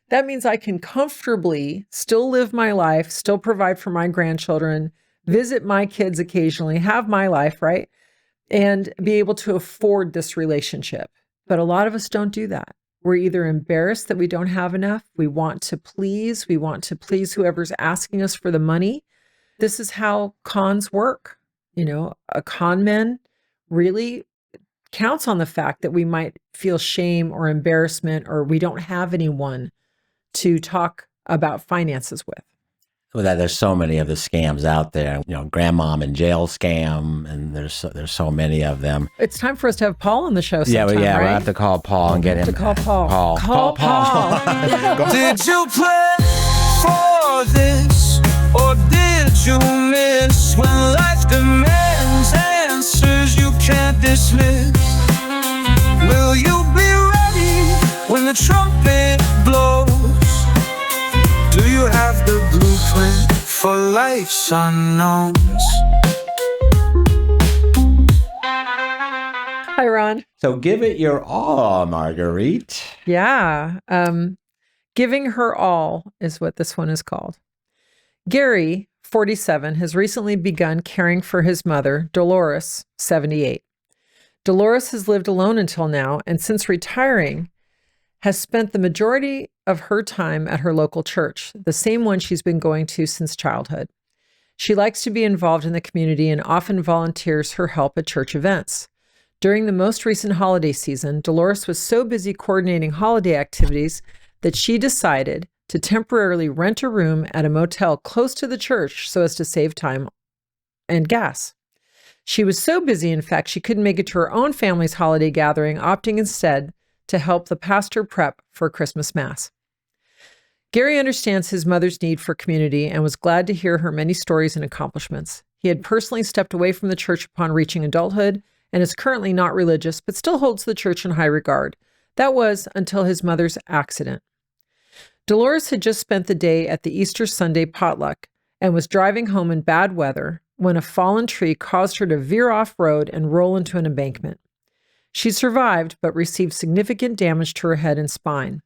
That means I can comfortably still live my life, still provide for my grandchildren, visit my kids occasionally, have my life, right? And be able to afford this relationship. But a lot of us don't do that. We're either embarrassed that we don't have enough. We want to please whoever's asking us for the money. This is how cons work. A con man really counts on the fact that we might feel shame or embarrassment, or we don't have anyone to talk about finances with. Well, there's so many of the scams out there, grandmom in jail scam, and there's so many of them. It's time for us to have Paul on the show sometime, right? We'll have to call Paul and get him. To call Paul. Call Paul. Did you plan for this, or did you miss? When life demands answers you can't dismiss, will you be ready when the trumpet blows? Do you have the blueprint for life's unknowns? Hi, Ron. So give it your all, Marguerite. Yeah. Giving her all is what this one is called. Gary, 47, has recently begun caring for his mother, Dolores, 78. Dolores has lived alone until now, and since retiring, has spent the majority of her time at her local church, the same one she's been going to since childhood. She likes to be involved in the community and often volunteers her help at church events. During the most recent holiday season, Dolores was so busy coordinating holiday activities that she decided to temporarily rent a room at a motel close to the church so as to save time and gas. She was so busy, in fact, she couldn't make it to her own family's holiday gathering, opting instead to help the pastor prep for Christmas Mass. Gary understands his mother's need for community and was glad to hear her many stories and accomplishments. He had personally stepped away from the church upon reaching adulthood and is currently not religious, but still holds the church in high regard. That was until his mother's accident. Dolores had just spent the day at the Easter Sunday potluck and was driving home in bad weather when a fallen tree caused her to veer off-road and roll into an embankment. She survived, but received significant damage to her head and spine.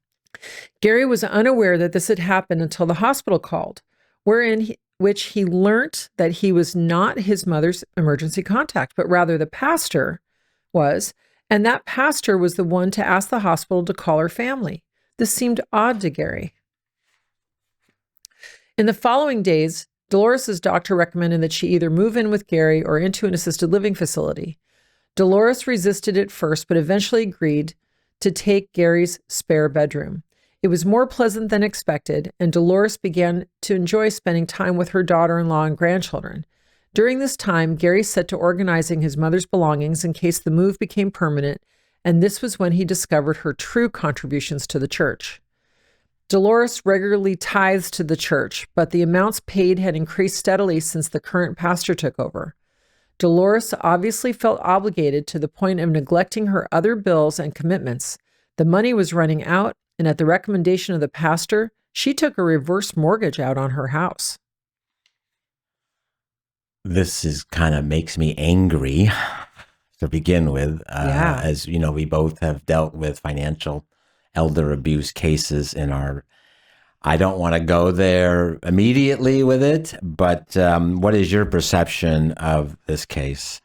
Gary was unaware that this had happened until the hospital called, which he learnt that he was not his mother's emergency contact, but rather the pastor was, and that pastor was the one to ask the hospital to call her family. This seemed odd to Gary. In the following days, Dolores' doctor recommended that she either move in with Gary or into an assisted living facility. Dolores resisted at first, but eventually agreed to take Gary's spare bedroom. It was more pleasant than expected, and Dolores began to enjoy spending time with her daughter-in-law and grandchildren. During this time, Gary set to organizing his mother's belongings in case the move became permanent, and this was when he discovered her true contributions to the church. Dolores regularly tithes to the church, but the amounts paid had increased steadily since the current pastor took over. Dolores obviously felt obligated to the point of neglecting her other bills and commitments. The money was running out, and at the recommendation of the pastor, she took a reverse mortgage out on her house. This is kind of makes me angry to begin with. As you know, we both have dealt with financial elder abuse cases in our, I don't want to go there immediately with it, but what is your perception of this case?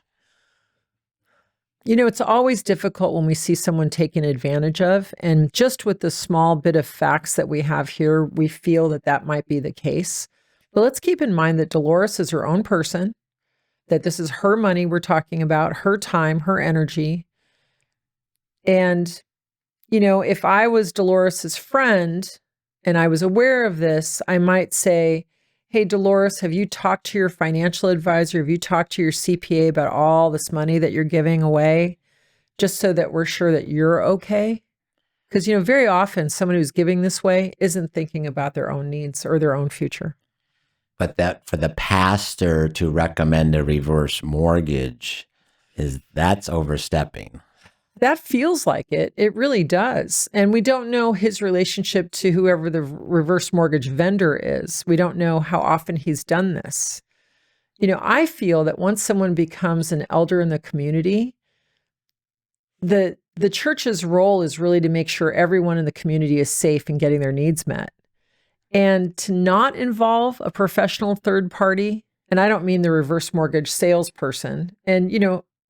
It's always difficult when we see someone taken advantage of, and just with the small bit of facts that we have here, we feel that that might be the case. But let's keep in mind that Dolores is her own person, that this is her money we're talking about, her time, her energy. And, if I was Dolores's friend and I was aware of this, I might say, hey, Dolores, have you talked to your financial advisor? Have you talked to your CPA about all this money that you're giving away? Just so that we're sure that you're okay. Because, very often someone who's giving this way isn't thinking about their own needs or their own future. But that for the pastor to recommend a reverse mortgage, that's overstepping. That feels like it. It really does. And we don't know his relationship to whoever the reverse mortgage vendor is. We don't know how often he's done this. I feel that once someone becomes an elder in the community, the the church's role is really to make sure everyone in the community is safe and getting their needs met. And to not involve a professional third party, and I don't mean the reverse mortgage salesperson. And,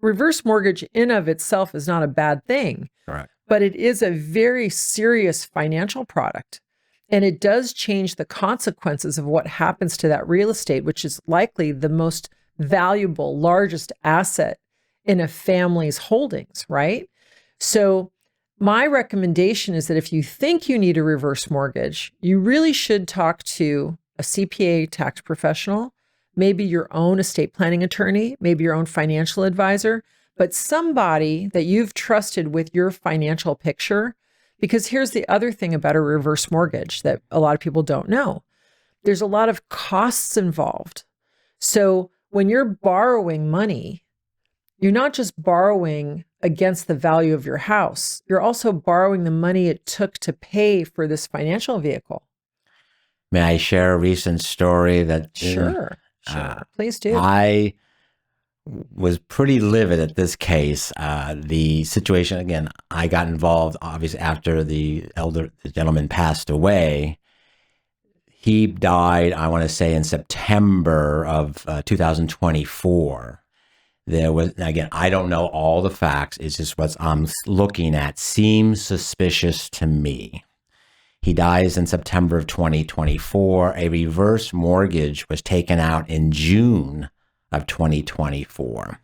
reverse mortgage in of itself is not a bad thing. Correct. But it is a very serious financial product. And it does change the consequences of what happens to that real estate, which is likely the most valuable, largest asset in a family's holdings, right? So my recommendation is that if you think you need a reverse mortgage, you really should talk to a CPA tax professional, maybe your own estate planning attorney, maybe your own financial advisor, but somebody that you've trusted with your financial picture. Because here's the other thing about a reverse mortgage that a lot of people don't know. There's a lot of costs involved. So when you're borrowing money, you're not just borrowing against the value of your house, you're also borrowing the money it took to pay for this financial vehicle. May I share a recent story that... Sure. Please do. I was pretty livid at this case. The situation, again, I got involved obviously after the gentleman passed away. He died, I want to say, in September of 2024. There was, again, I don't know all the facts. It's just what I'm looking at seems suspicious to me. He dies in September of 2024. A reverse mortgage was taken out in June of 2024.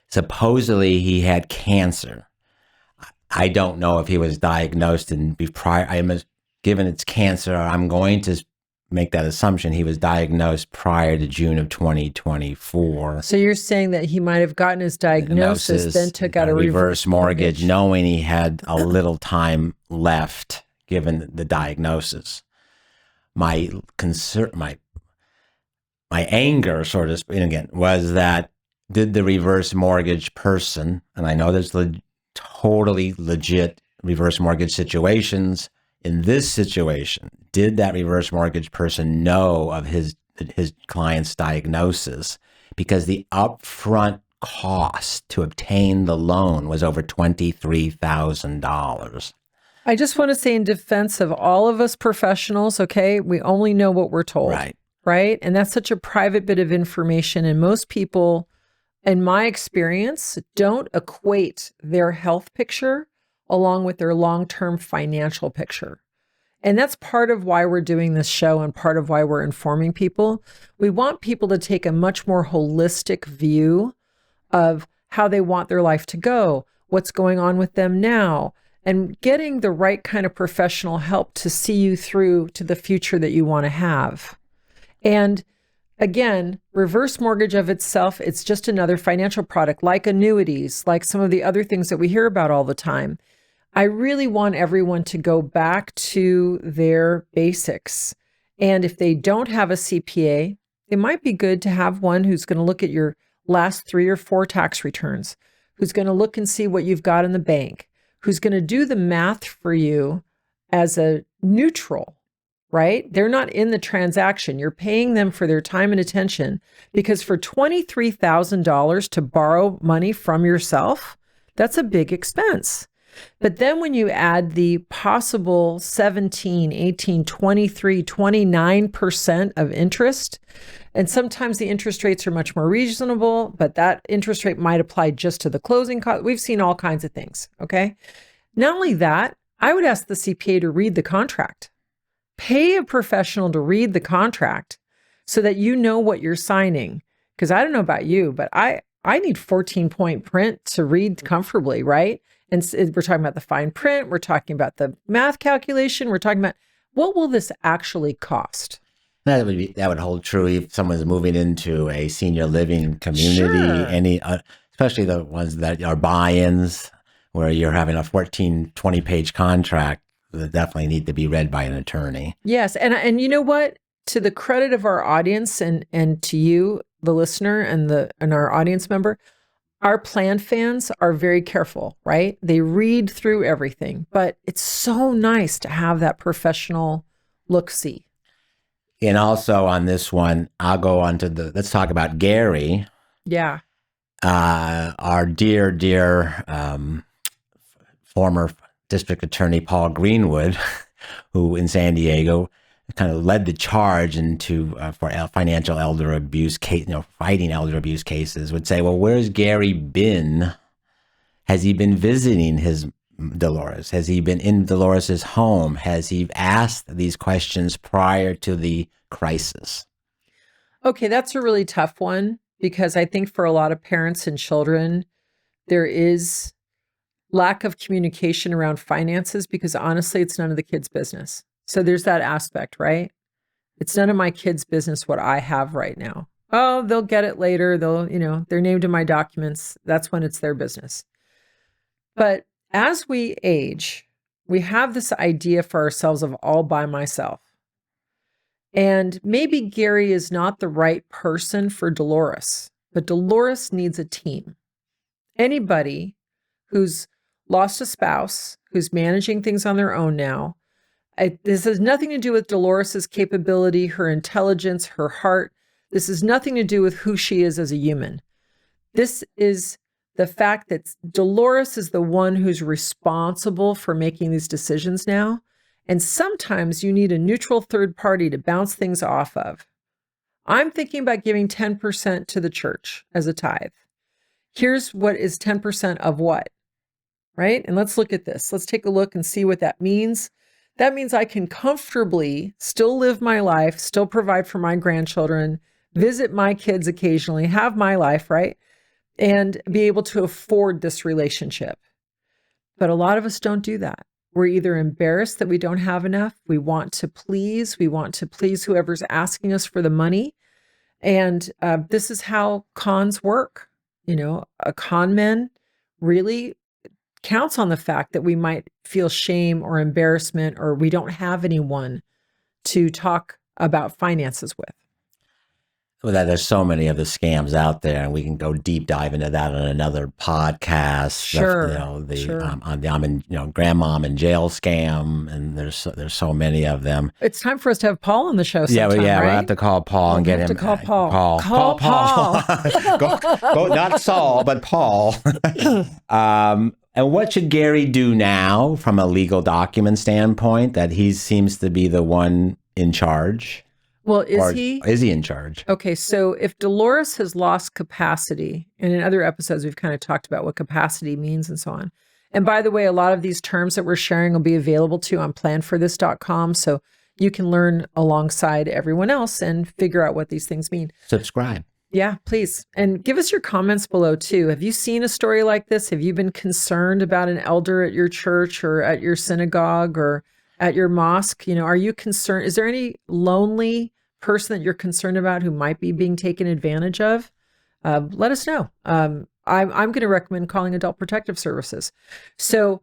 Supposedly he had cancer. I don't know if he was diagnosed given it's cancer, I'm going to make that assumption he was diagnosed prior to June of 2024. So you're saying that he might have gotten his diagnosis, then took out a reverse mortgage, knowing he had a little time left given the diagnosis. My concern, my anger, sort of speaking, again, was that did the reverse mortgage person, and I know there's totally legit reverse mortgage situations. In this situation, did that reverse mortgage person know of his client's diagnosis? Because the upfront cost to obtain the loan was over $23,000. I just want to say in defense of all of us professionals, okay, we only know what we're told, right? And that's such a private bit of information. And most people, in my experience, don't equate their health picture along with their long-term financial picture. And that's part of why we're doing this show and part of why we're informing people. We want people to take a much more holistic view of how they want their life to go, what's going on with them now, and getting the right kind of professional help to see you through to the future that you want to have. And again, reverse mortgage of itself, it's just another financial product like annuities, like some of the other things that we hear about all the time. I really want everyone to go back to their basics. And if they don't have a CPA, it might be good to have one who's going to look at your last 3 or 4 tax returns, who's going to look and see what you've got in the bank, who's going to do the math for you as a neutral, right? They're not in the transaction. You're paying them for their time and attention, because for $23,000 to borrow money from yourself, that's a big expense. But then when you add the possible 17, 18, 23, 29% of interest, and sometimes the interest rates are much more reasonable, but that interest rate might apply just to the closing cost. We've seen all kinds of things, okay? Not only that, I would ask the CPA to read the contract. Pay a professional to read the contract so that you know what you're signing. Because I don't know about you, but I need 14-point print to read comfortably, right? And we're talking about the fine print. We're talking about the math calculation. We're talking about what will this actually cost? That would hold true if someone's moving into a senior living community, Sure. Especially the ones that are buy-ins where you're having a 14, 20-page contract that definitely need to be read by an attorney. Yes. And you know what? To the credit of our audience and to you, the listener and our audience member, our PlanFans are very careful, right? They read through everything, but it's so nice to have that professional look-see. And also on this one, I'll go on to let's talk about Gary. Yeah. Our dear former district attorney Paul Greenwood, who in San Diego kind of led the charge into for financial elder abuse case, fighting elder abuse cases, would say, well, where's Gary been? Has he been visiting his Dolores? Has he been in Dolores's home? Has he asked these questions prior to the crisis? Okay, that's a really tough one, because I think for a lot of parents and children, there is lack of communication around finances, because honestly, it's none of the kids' business. So there's that aspect, right? It's none of my kids' business what I have right now. Oh, they'll get it later. They're named in my documents. That's when it's their business. But as we age, we have this idea for ourselves of all by myself. And maybe Gary is not the right person for Dolores, but Dolores needs a team. Anybody who's lost a spouse, who's managing things on their own now, this has nothing to do with Dolores's capability, her intelligence, her heart. This has nothing to do with who she is as a human. This is the fact that Dolores is the one who's responsible for making these decisions now. And sometimes you need a neutral third party to bounce things off of. I'm thinking about giving 10% to the church as a tithe. Here's what is 10% of what, right? And let's look at this. Let's take a look and see what that means. That means I can comfortably still live my life, still provide for my grandchildren, visit my kids occasionally, have my life, right? And be able to afford this relationship. But a lot of us don't do that. We're either embarrassed that we don't have enough. We want to please whoever's asking us for the money. And this is how cons work. A con man really counts on the fact that we might feel shame or embarrassment, or we don't have anyone to talk about finances with. Well, there's so many of the scams out there, and we can go deep dive into that on another podcast. Sure. On the grandmom in jail scam, and there's so many of them. It's time for us to have Paul on the show sometime, right? We'll have to call Paul and get him. To call Paul. Call Paul. go, not Saul, but Paul. And what should Gary do now from a legal document standpoint, that he seems to be the one in charge? Well, is he in charge? Okay, so if Dolores has lost capacity, and in other episodes we've kind of talked about what capacity means and so on. And by the way, a lot of these terms that we're sharing will be available to you on planforthis.com, so you can learn alongside everyone else and figure out what these things mean. Subscribe. Yeah, please. And give us your comments below too. Have you seen a story like this? Have you been concerned about an elder at your church or at your synagogue or at your mosque? Are you concerned? Is there any lonely person that you're concerned about who might be being taken advantage of? Let us know. I'm going to recommend calling Adult Protective Services. So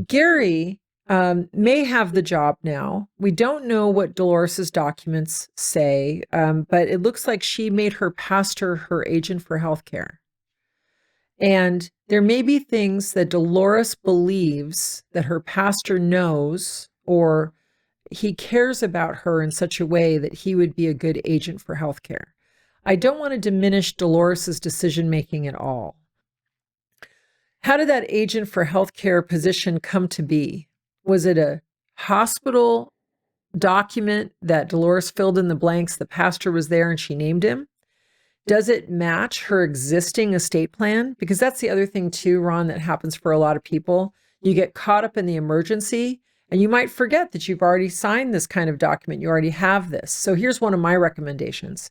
Gary may have the job now. We don't know what Dolores's documents say, but it looks like she made her pastor her agent for healthcare. And there may be things that Dolores believes that her pastor knows, or he cares about her in such a way that he would be a good agent for healthcare. I don't want to diminish Dolores's decision-making at all. How did that agent for healthcare position come to be? Was it a hospital document that Dolores filled in the blanks, the pastor was there and she named him? Does it match her existing estate plan? Because that's the other thing too, Ron, that happens for a lot of people. You get caught up in the emergency and you might forget that you've already signed this kind of document. You already have this. So here's one of my recommendations.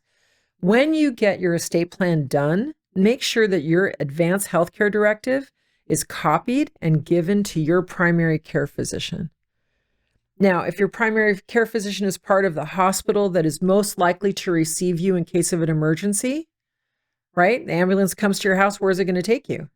When you get your estate plan done, make sure that your advanced healthcare directive is copied and given to your primary care physician. Now, if your primary care physician is part of the hospital that is most likely to receive you in case of an emergency, right? The ambulance comes to your house, where is it going to take you?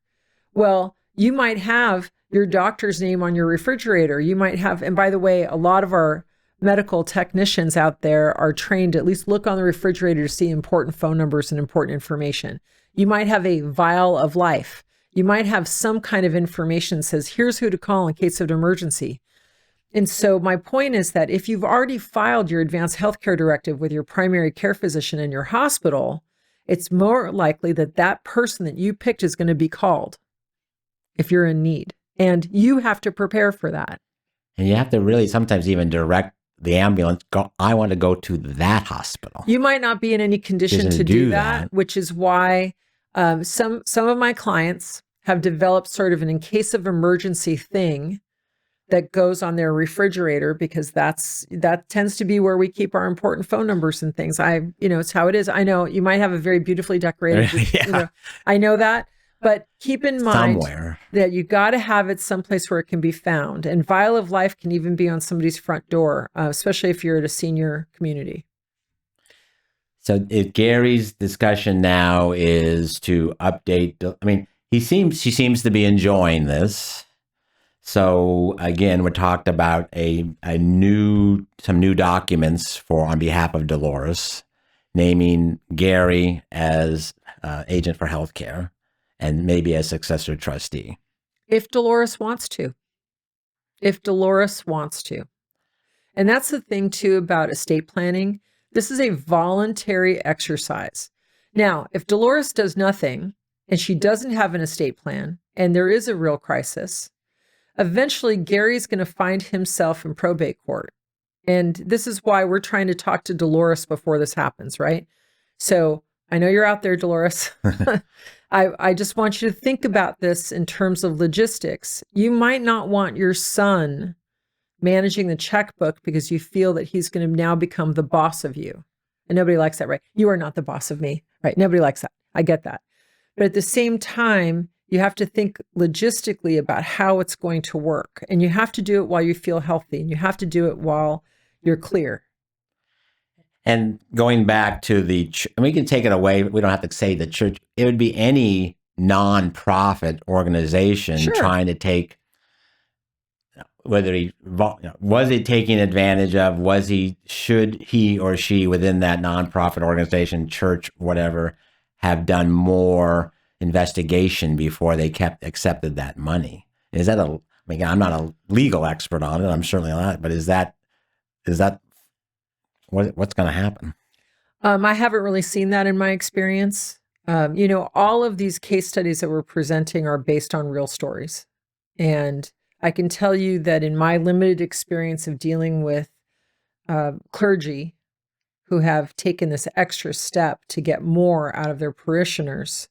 Well, you might have your doctor's name on your refrigerator. You might have, and by the way, a lot of our medical technicians out there are trained to at least look on the refrigerator to see important phone numbers and important information. You might have a vial of life. You might have some kind of information that says, here's who to call in case of an emergency. And so my point is that if you've already filed your advanced healthcare directive with your primary care physician in your hospital, it's more likely that that person that you picked is going to be called if you're in need. And you have to prepare for that. And you have to really sometimes even direct the ambulance, I want to go to that hospital. You might not be in any condition to do that, which is why some of my clients have developed sort of an in case of emergency thing that goes on their refrigerator, because that tends to be where we keep our important phone numbers and things. It's how it is. I know you might have a very beautifully decorated, yeah. I know that. But keep in mind somewhere that you got to have it someplace where it can be found. And Vial of Life can even be on somebody's front door, especially if you're at a senior community. So Gary's discussion now is to update. I mean, she seems to be enjoying this. So again, we talked about some new documents on behalf of Dolores, naming Gary as agent for healthcare, and maybe a successor trustee. If Dolores wants to. And that's the thing too about estate planning. This is a voluntary exercise. Now, if Dolores does nothing and she doesn't have an estate plan and there is a real crisis, eventually Gary's going to find himself in probate court. And this is why we're trying to talk to Dolores before this happens, right? So I know you're out there, Dolores. I just want you to think about this in terms of logistics. You might not want your son managing the checkbook because you feel that he's going to now become the boss of you. And nobody likes that, right? You are not the boss of me, right? Nobody likes that. I get that. But at the same time, you have to think logistically about how it's going to work. And you have to do it while you feel healthy. And you have to do it while you're clear. And going back to we can take it away. We don't have to say the church. It would be any nonprofit organization trying to take, whether was he taking advantage of, should he or she within that nonprofit organization, church, whatever, have done more investigation before they accepted that money? Is that I'm not a legal expert on it. I'm certainly not, but is that what's going to happen? I haven't really seen that in my experience. All of these case studies that we're presenting are based on real stories. And I can tell you that in my limited experience of dealing with clergy who have taken this extra step to get more out of their parishioners,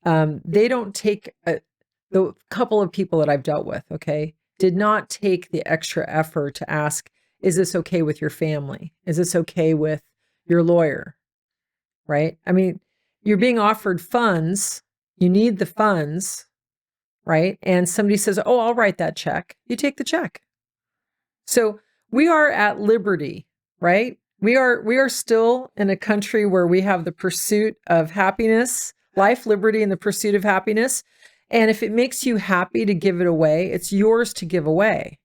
they don't take, the couple of people that I've dealt with, did not take the extra effort to ask, is this okay with your family? Is this okay with your lawyer? Right? I mean, you're being offered funds. You need the funds, right? And somebody says, oh, I'll write that check. You take the check. So we are at liberty, right? We are still in a country where we have the pursuit of happiness, life, liberty, and the pursuit of happiness. And if it makes you happy to give it away, it's yours to give away.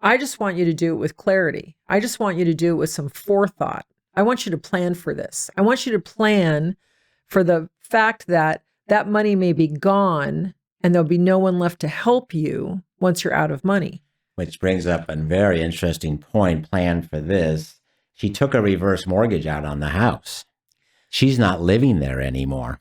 I just want you to do it with clarity. I just want you to do it with some forethought. I want you to plan for this. I want you to plan for the fact that that money may be gone and there'll be no one left to help you once you're out of money. Which brings up a very interesting point. Plan for this. She took a reverse mortgage out on the house. She's not living there anymore.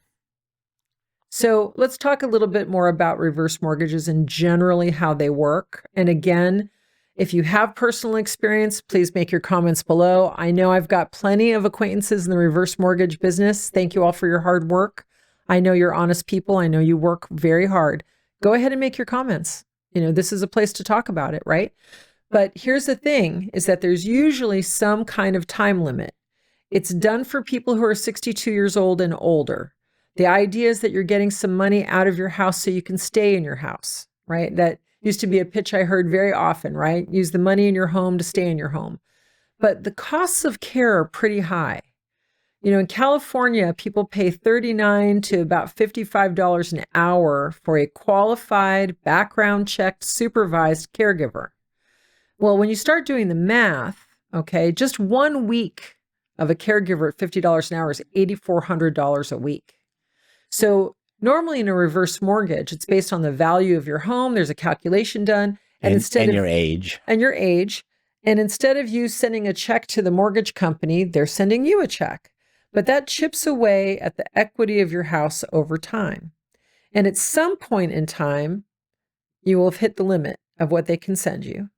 So let's talk a little bit more about reverse mortgages and generally how they work. And again, if you have personal experience, please make your comments below. I know I've got plenty of acquaintances in the reverse mortgage business. Thank you all for your hard work. I know you're honest people. I know you work very hard. Go ahead and make your comments. This is a place to talk about it, right? But here's the thing, is that there's usually some kind of time limit. It's done for people who are 62 years old and older. The idea is that you're getting some money out of your house so you can stay in your house, right? That used to be a pitch I heard very often, right? Use the money in your home to stay in your home. But the costs of care are pretty high. In California, people pay $39 to about $55 an hour for a qualified, background-checked, supervised caregiver. Well, when you start doing the math, just 1 week of a caregiver at $50 an hour is $8,400 a week. So normally in a reverse mortgage, it's based on the value of your home. There's a calculation done. And your age. And your age. And instead of you sending a check to the mortgage company, they're sending you a check. But that chips away at the equity of your house over time. And at some point in time, You will have hit the limit of what they can send you.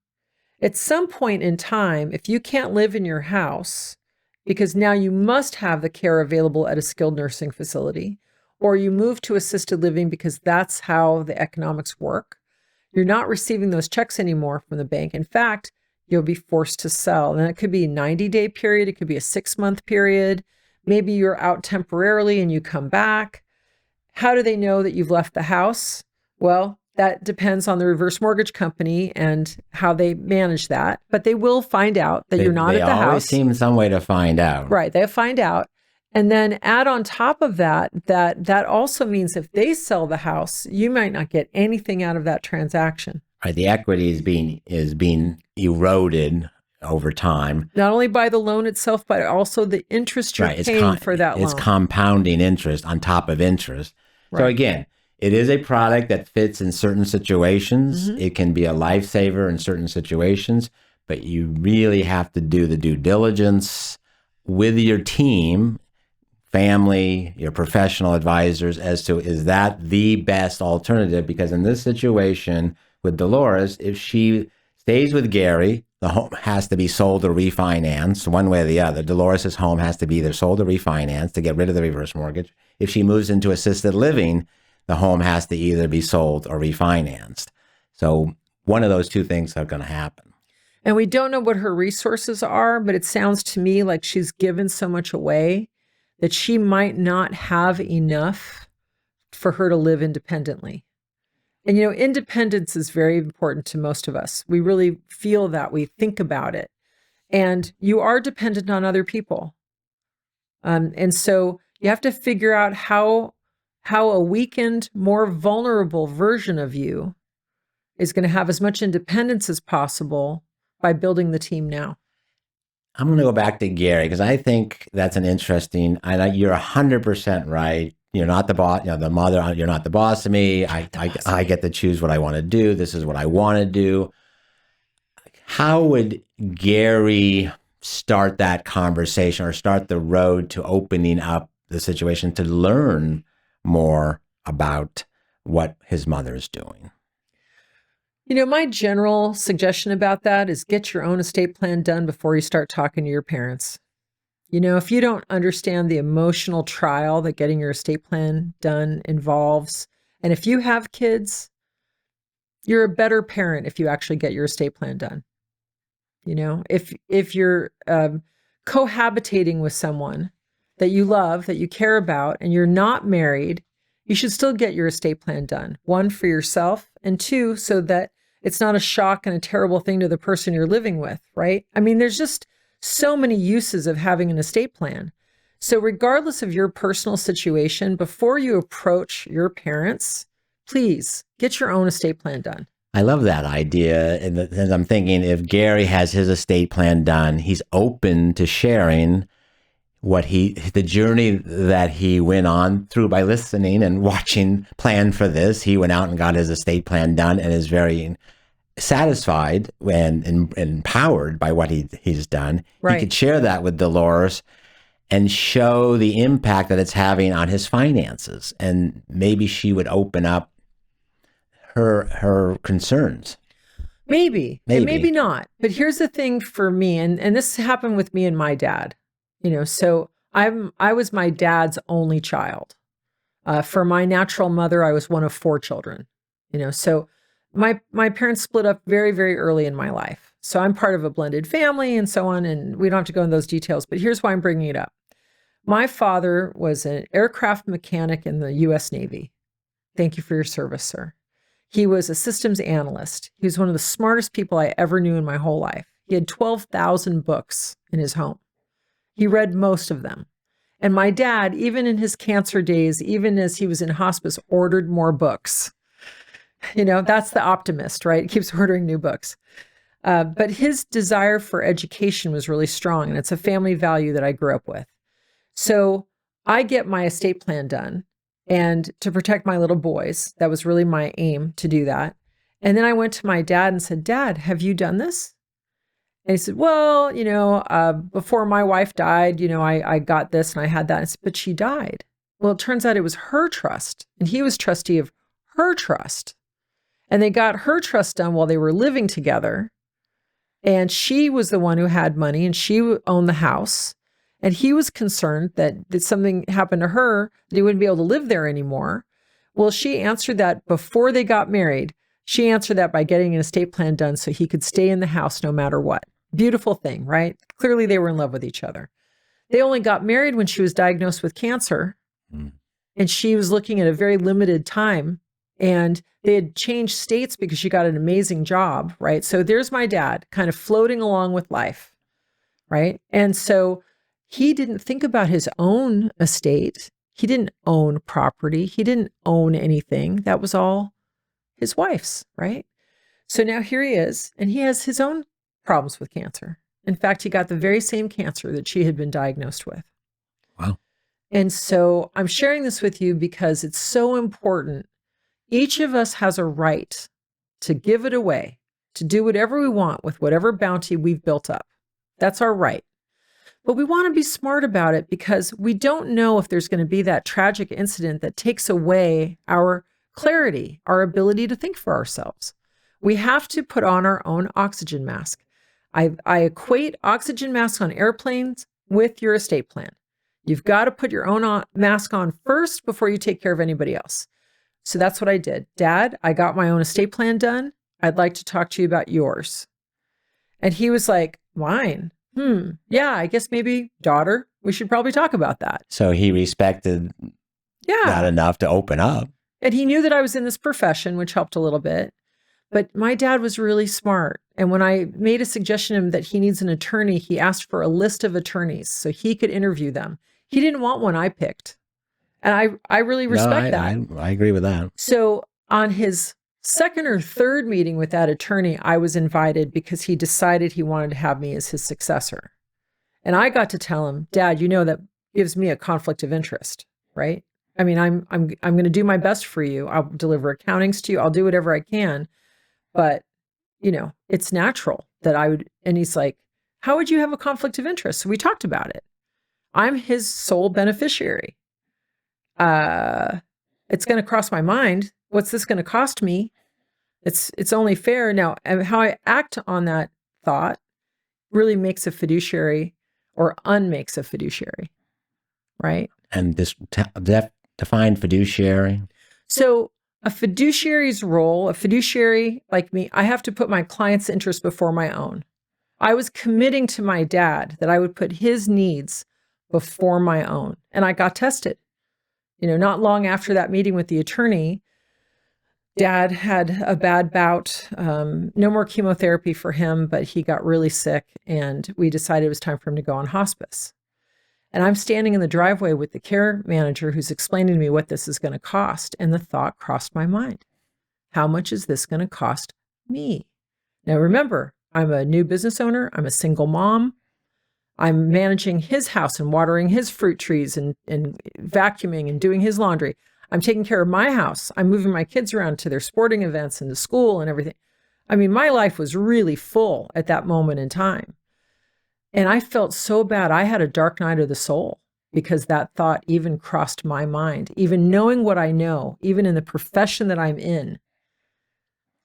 At some point in time, if you can't live in your house, because now you must have the care available at a skilled nursing facility, or you move to assisted living because that's how the economics work, you're not receiving those checks anymore from the bank. In fact, you'll be forced to sell. And it could be a 90-day period. It could be a 6-month period. Maybe you're out temporarily and you come back. How do they know that you've left the house? Well, that depends on the reverse mortgage company and how they manage that. But they will find out that you're not at the house. They always seem some way to find out. Right. They'll find out. And then add on top of that, that also means if they sell the house, you might not get anything out of that transaction. Right. The equity is being eroded over time. Not only by the loan itself, but also the interest you're paying for that loan. It's compounding interest on top of interest. Right. So again, it is a product that fits in certain situations. Mm-hmm. It can be a lifesaver in certain situations, but you really have to do the due diligence with your team, family, your professional advisors as to, is that the best alternative? Because in this situation with Dolores, if she stays with Gary, the home has to be sold or refinanced one way or the other. Dolores' home has to be either sold or refinanced to get rid of the reverse mortgage. If she moves into assisted living, the home has to either be sold or refinanced. So one of those two things are going to happen. And we don't know what her resources are, but it sounds to me like she's given so much away that she might not have enough for her to live independently. And, you know, independence is very important to most of us. We really feel that. We think about it. And you are dependent on other people. And so you have to figure out how a weakened, more vulnerable version of you is going to have as much independence as possible by building the team now. I'm going to go back to Gary because I think that's an interesting, and you're 100% right. You're not the boss, the mother, you're not the boss of me. I get to choose what I want to do. This is what I want to do. How would Gary start that conversation or start the road to opening up the situation to learn more about what his mother is doing? You know, my general suggestion about that is get your own estate plan done before you start talking to your parents. You know, if you don't understand the emotional trial that getting your estate plan done involves, and if you have kids, you're a better parent if you actually get your estate plan done. You know, if you're cohabitating with someone that you love, that you care about, and you're not married, you should still get your estate plan done. 1, for yourself, and 2, so that it's not a shock and a terrible thing to the person you're living with, right? I mean, there's just so many uses of having an estate plan. So regardless of your personal situation, before you approach your parents, please get your own estate plan done. I love that idea. And I'm thinking if Gary has his estate plan done, he's open to sharing the journey that he went on through by listening and watching Plan for This. He went out and got his estate plan done and is very satisfied and empowered by what he's done. Right. He could share that with Dolores and show the impact that it's having on his finances. And maybe she would open up her concerns. Maybe. And maybe not. But here's the thing for me, and this happened with me and my dad. You know, so I was my dad's only child. For my natural mother, I was one of 4 children. You know, so my parents split up very, very early in my life. So I'm part of a blended family and so on, and we don't have to go into those details, but here's why I'm bringing it up. My father was an aircraft mechanic in the U.S. Navy. Thank you for your service, sir. He was a systems analyst. He was one of the smartest people I ever knew in my whole life. He had 12,000 books in his home. He read most of them. And my dad, even in his cancer days, even as he was in hospice, ordered more books. You know, that's the optimist, right? He keeps ordering new books. But his desire for education was really strong, and it's a family value that I grew up with. So I get my estate plan done, and to protect my little boys, that was really my aim to do that. And then I went to my dad and said, Dad, have you done this? And he said, well, you know, before my wife died, you know, I got this and I had that. I said, but she died. Well, it turns out it was her trust, and he was trustee of her trust. And they got her trust done while they were living together. And she was the one who had money and she owned the house. And he was concerned that something happened to her, that he wouldn't be able to live there anymore. Well, she answered that before they got married. She answered that by getting an estate plan done so he could stay in the house no matter what. Beautiful thing, right? Clearly they were in love with each other. They only got married when she was diagnosed with cancer. And she was looking at a very limited time. And they had changed states because she got an amazing job, right? So there's my dad kind of floating along with life, right? And so he didn't think about his own estate. He didn't own property. He didn't own anything. That was all his wife's, right? So now here he is, and he has his own problems with cancer. In fact, he got the very same cancer that she had been diagnosed with. Wow. And so I'm sharing this with you because it's so important. Each of us has a right to give it away, to do whatever we want with whatever bounty we've built up. That's our right. But we want to be smart about it because we don't know if there's going to be that tragic incident that takes away our clarity, our ability to think for ourselves. We have to put on our own oxygen mask. I equate oxygen masks on airplanes with your estate plan. You've got to put your own mask on first before you take care of anybody else. So that's what I did. Dad, I got my own estate plan done. I'd like to talk to you about yours. And he was like, mine? Yeah, I guess maybe daughter, we should probably talk about that. So he respected that enough to open up. And he knew that I was in this profession, which helped a little bit. But my dad was really smart. And when I made a suggestion to him that he needs an attorney, he asked for a list of attorneys so he could interview them. He didn't want one I picked. And I really respect that. I agree with that. So on his second or third meeting with that attorney, I was invited because he decided he wanted to have me as his successor. And I got to tell him, Dad, you know, that gives me a conflict of interest, right? I mean, I'm going to do my best for you. I'll deliver accountings to you. I'll do whatever I can. But, you know, it's natural that I would. And he's like, how would you have a conflict of interest? So we talked about it. I'm his sole beneficiary. It's going to cross my mind. What's this going to cost me? It's only fair. Now, how I act on that thought really makes a fiduciary or unmakes a fiduciary, right? And this define fiduciary. So a fiduciary's role, a fiduciary like me, I have to put my client's interest before my own. I was committing to my dad that I would put his needs before my own. And I got tested. You know, not long after that meeting with the attorney, Dad had a bad bout, no more chemotherapy for him, but he got really sick and we decided it was time for him to go on hospice. And I'm standing in the driveway with the care manager who's explaining to me what this is going to cost. And the thought crossed my mind. How much is this going to cost me? Now, remember, I'm a new business owner. I'm a single mom. I'm managing his house and watering his fruit trees and vacuuming and doing his laundry. I'm taking care of my house. I'm moving my kids around to their sporting events and to school and everything. I mean, my life was really full at that moment in time. And I felt so bad. I had a dark night of the soul because that thought even crossed my mind, even knowing what I know, even in the profession that I'm in.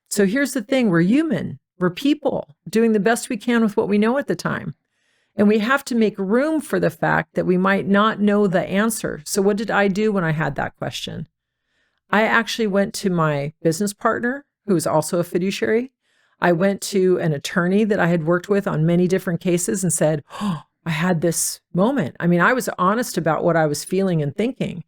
So here's the thing. We're human. We're people doing the best we can with what we know at the time. And we have to make room for the fact that we might not know the answer. So what did I do when I had that question? I actually went to my business partner, who is also a fiduciary. I went to an attorney that I had worked with on many different cases and said, oh, I had this moment. I mean, I was honest about what I was feeling and thinking.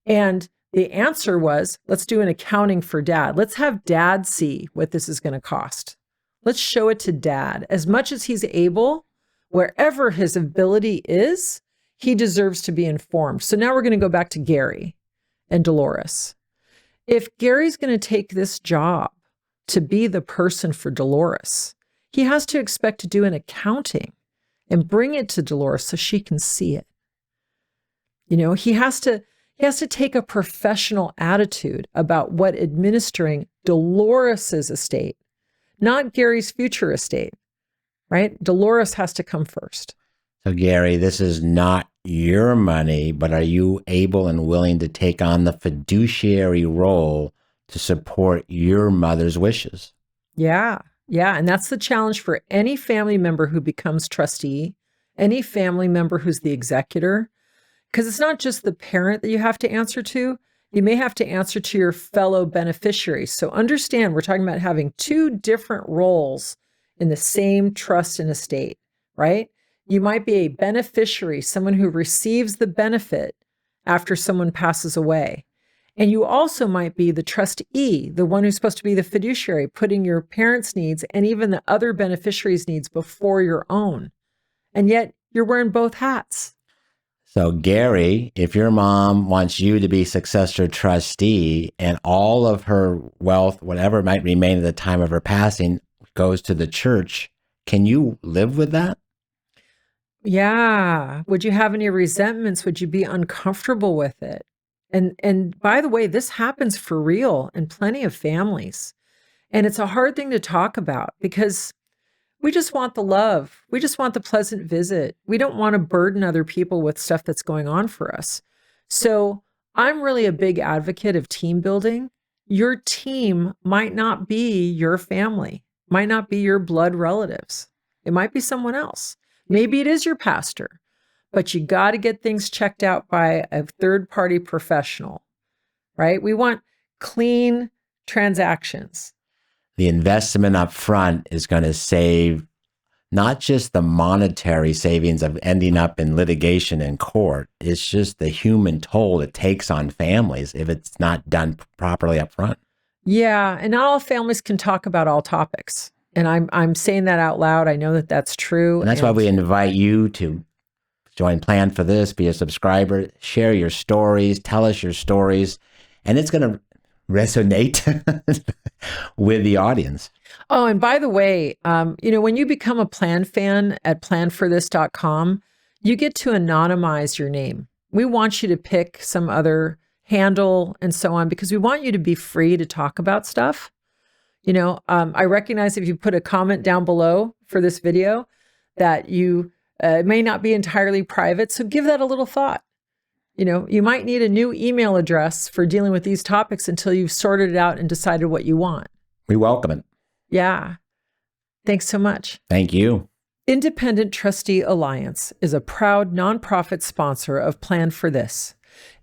And the answer was, let's do an accounting for Dad. Let's have Dad see what this is going to cost. Let's show it to Dad. As much as he's able, wherever his ability is, he deserves to be informed. So now we're going to go back to Gary and Dolores. If Gary's going to take this job to be the person for Dolores, he has to expect to do an accounting and bring it to Dolores so she can see it. You know, he has to take a professional attitude about what administering Dolores's estate, not Gary's future estate. Right? Dolores has to come first. So Gary, this is not your money, but are you able and willing to take on the fiduciary role to support your mother's wishes. Yeah. Yeah. And that's the challenge for any family member who becomes trustee, any family member who's the executor, because it's not just the parent that you have to answer to. You may have to answer to your fellow beneficiaries. So understand, we're talking about having two different roles in the same trust and estate, right? You might be a beneficiary, someone who receives the benefit after someone passes away. And you also might be the trustee, the one who's supposed to be the fiduciary, putting your parents' needs and even the other beneficiaries' needs before your own. And yet you're wearing both hats. So Gary, if your mom wants you to be successor trustee and all of her wealth, whatever might remain at the time of her passing, goes to the church, can you live with that? Yeah. Would you have any resentments? Would you be uncomfortable with it? And by the way, this happens for real in plenty of families. And it's a hard thing to talk about because we just want the love. We just want the pleasant visit. We don't want to burden other people with stuff that's going on for us. So I'm really a big advocate of team building. Your team might not be your family, might not be your blood relatives. It might be someone else. Maybe it is your pastor, but you got to get things checked out by a third-party professional, right? We want clean transactions. The investment up front is going to save not just the monetary savings of ending up in litigation in court. It's just the human toll it takes on families if it's not done properly up front. Yeah, and not all families can talk about all topics. And I'm saying that out loud. I know that that's true. And that's why we invite you to join Plan for This, be a subscriber, share your stories, tell us your stories, and it's going to resonate with the audience. Oh, and by the way, when you become a PlanFan at planforthis.com, you get to anonymize your name. We want you to pick some other handle and so on because we want you to be free to talk about stuff. I recognize if you put a comment down below for this video that you may not be entirely private. So give that a little thought. You might need a new email address for dealing with these topics until you've sorted it out and decided what you want. We welcome it. Yeah. Thanks so much. Thank you. Independent Trustee Alliance is a proud nonprofit sponsor of Plan for This.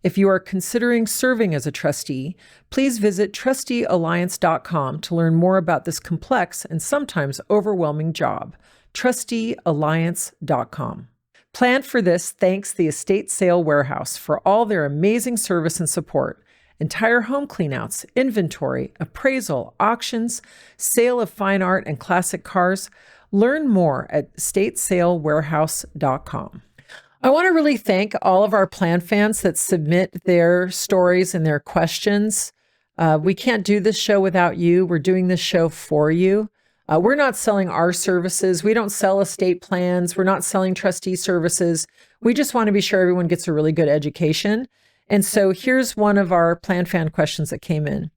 If you are considering serving as a trustee, please visit trusteealliance.com to learn more about this complex and sometimes overwhelming job. trusteealliance.com. Plan for This thanks the Estate Sale Warehouse for all their amazing service and support. Entire home cleanouts, inventory, appraisal, auctions, sale of fine art and classic cars. Learn more at estatesalewarehouse.com. I want to really thank all of our Plan fans that submit their stories and their questions. We can't do this show without you. We're doing this show for you. We're not selling our services. We don't sell estate plans. We're not selling trustee services. We just want to be sure everyone gets a really good education. And so here's one of our PlanFan questions that came in.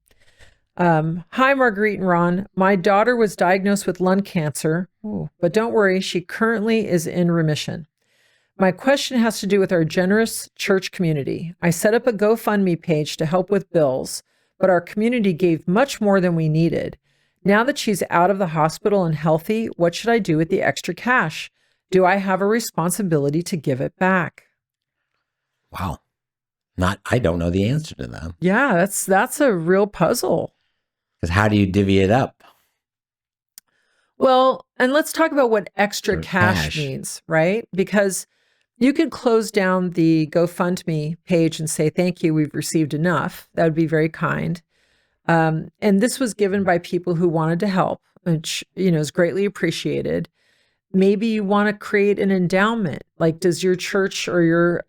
Hi, Marguerite and Ron. My daughter was diagnosed with lung cancer, but don't worry, she currently is in remission. My question has to do with our generous church community. I set up a GoFundMe page to help with bills, but our community gave much more than we needed. Now that she's out of the hospital and healthy, what should I do with the extra cash? Do I have a responsibility to give it back? Wow. I don't know the answer to that. Yeah, that's a real puzzle. Because how do you divvy it up? Well, and let's talk about what extra cash means, right? Because you could close down the GoFundMe page and say, thank you, we've received enough. That would be very kind. And this was given by people who wanted to help, which, is greatly appreciated. Maybe you want to create an endowment. Like, does your church or your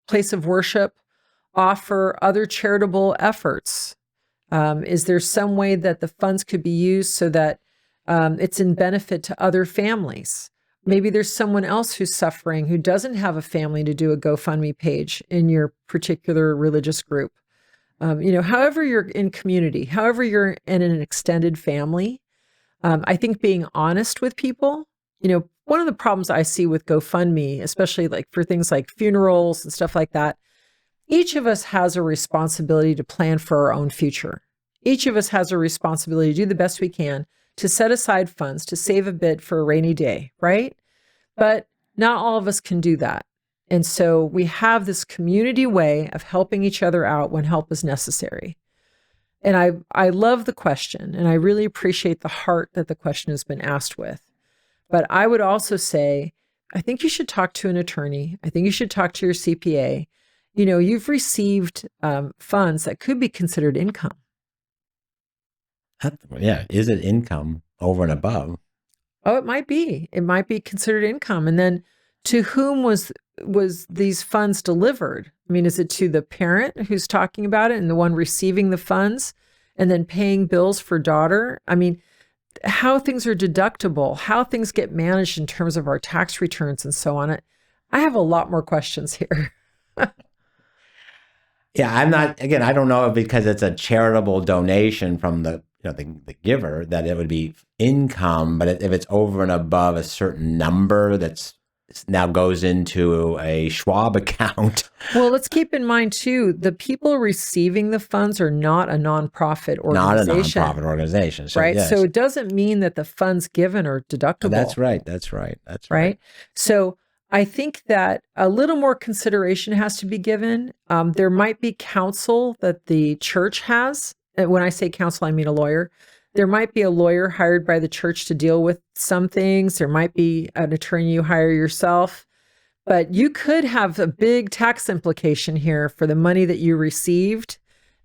place of worship offer other charitable efforts? Is there some way that the funds could be used so that it's in benefit to other families? Maybe there's someone else who's suffering who doesn't have a family to do a GoFundMe page in your particular religious group. However you're in community, however you're in an extended family, I think being honest with people, one of the problems I see with GoFundMe, especially like for things like funerals and stuff like that, each of us has a responsibility to plan for our own future. Each of us has a responsibility to do the best we can to set aside funds to save a bit for a rainy day, right? But not all of us can do that. And so we have this community way of helping each other out when help is necessary. And I love the question, and I really appreciate the heart that the question has been asked with. But I would also say, I think you should talk to an attorney. I think you should talk to your CPA. You know, you've received funds that could be considered income. Yeah. Is it income over and above? Oh, it might be. It might be considered income. And then to whom was these funds delivered? I mean, is it to the parent who's talking about it and the one receiving the funds and then paying bills for daughter? I mean, how things are deductible, how things get managed in terms of our tax returns and so on. I have a lot more questions here. Yeah, I don't know because it's a charitable donation from the giver that it would be income, but if it's over and above a certain number that's now goes into a Schwab account. Well, let's keep in mind too, the people receiving the funds are not a nonprofit organization. Not a nonprofit organization. So, right. yes. So it doesn't mean that the funds given are deductible. That's right. Right. So I think that a little more consideration has to be given. There might be counsel that the church has. When I say counsel, I mean a lawyer. There might be a lawyer hired by the church to deal with some things. There might be an attorney you hire yourself. But you could have a big tax implication here for the money that you received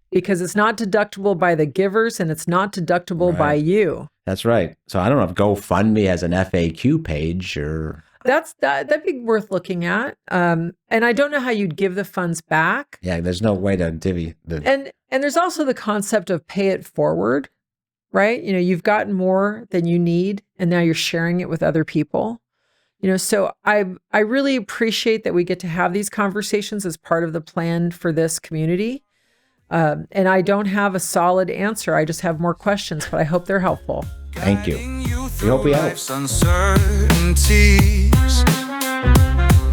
because it's not deductible by the givers and it's not deductible by you. That's right. So I don't know if GoFundMe has an FAQ page or... That'd be worth looking at. And I don't know how you'd give the funds back. Yeah, there's no way to divvy the... And there's also the concept of pay it forward, right? You know, you've gotten more than you need, and now you're sharing it with other people. You know, so I really appreciate that we get to have these conversations as part of the plan for this community. And I don't have a solid answer. I just have more questions, but I hope they're helpful. Thank you. We hope we help.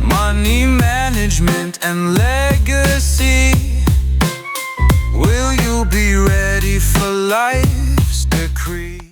Money management and legacy. Will you be ready for life's decree?